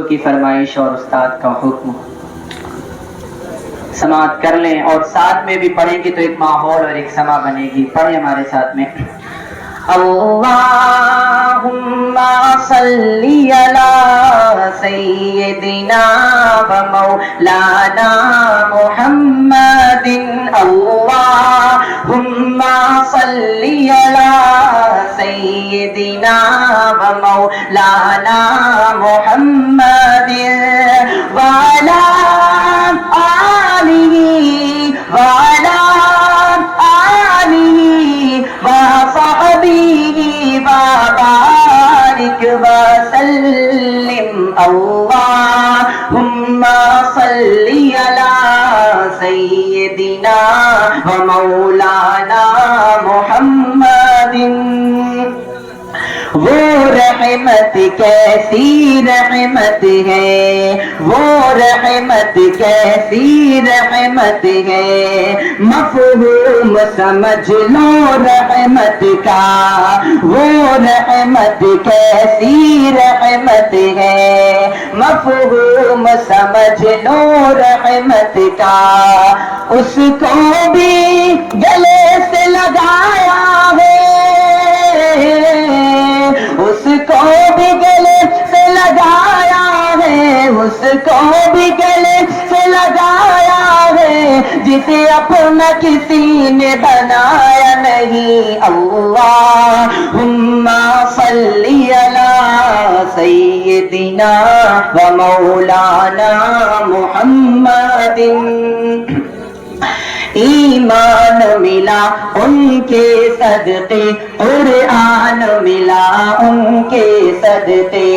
की फरमाइश और उस्ताद का हुक्म समाअत कर लें और साथ में भी पढ़ेंगे तो एक माहौल और एक समा बनेगी। पढ़े हमारे साथ में। अल्लाहुम्मा सल्ली अला सय्यिदिना व मौलाना मुहम्मदिन। अल्लाहुम्मा सल्ली अला सय्यिदिना व मौलाना मुहम्मदिन व अला आलिहि व अला आलिहि व सहबिहि व बारिक व सल्लिम। अल्लाहुम्मा सल्ली अला सय्यिदिना व मौलाना मुहम्मदिन। वो रहमत कैसी रहमत है, वो रहमत कैसी रहमत है, मफ़हूम समझ लो रहमत का। वो रहमत कैसी रहमत है, मफ़हूम समझ लो रहमत का। उसको भी गले से लगाया है, उसको भी गले से लगाया है, उसको भी गले से लगाया है, जिसे अपना किसी ने बनाया नहीं। अल्लाहुम्मा सल्ली अला सय्यिदिना व मौलाना मुहम्मदिन। ईमान मिला उनके सदके, कुरआन मिला उनके सदके।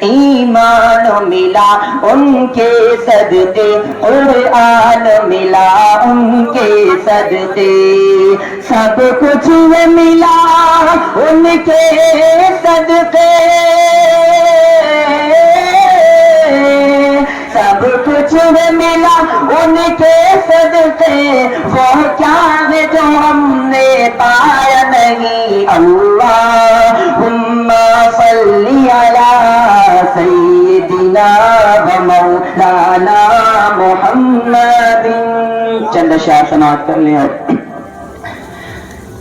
ईमान मिला उनके सदके, कुरआन मिला उनके सदके। सब कुछ मिला उनके सदके, सब कुछ मिला उनके सदके। वो क्या है जो हमने पाया नहीं। अल्लाहुम्मा सल्ली अला सय्यिदिना व मौलाना मुहम्मदिन। चंद अशआर समाअत कर लें।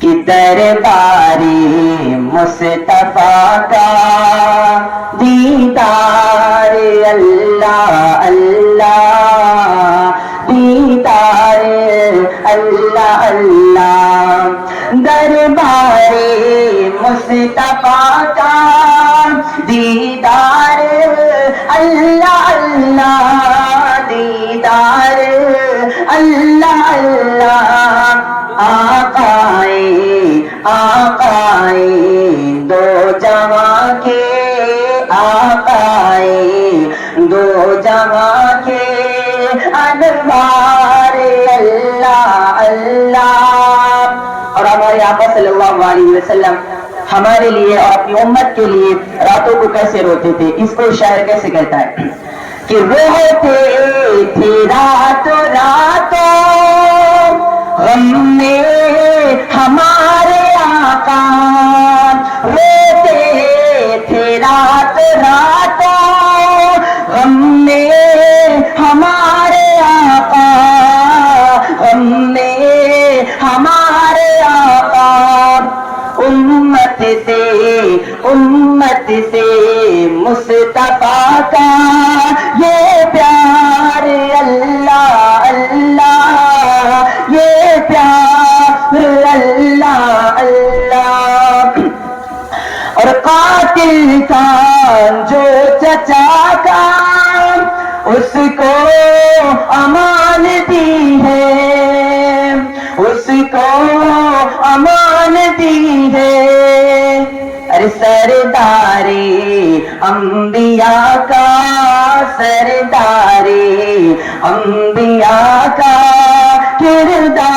कि दरबारे मुस्तफा का दीदार अल्लाह अल्लाह, दीदार अल्लाह अल्लाह। दरबारे मुस्तफा का दीदार अल्लाह अल्लाह, दीदार अल्लाह अल्लाह। आकाए आकाए दो जहां के, आकाए दो जहां के अनवार अल्लाह अल्लाह। और हमारे आका सल्लल्लाहु अलैहि वसल्लम हमारे लिए और अपनी उम्मत के लिए रातों को कैसे रोते थे, इसको शायर कैसे कहता है कि रोते थे रातों रातों गम में हमारे आका, रोते थे रात रातों गम में हमारे आका, गम में हमारे आका। उम्मत से मुस्तफा का ये प्यार अल्लाह अल्लाह, ये प्यार अल्लाह अल्लाह। और कातिल था जो चचा का, उसको अमान दी है, उसको अमान दी है। अरे सरदारे अंबिया का, सरदारे अंबिया का किरदार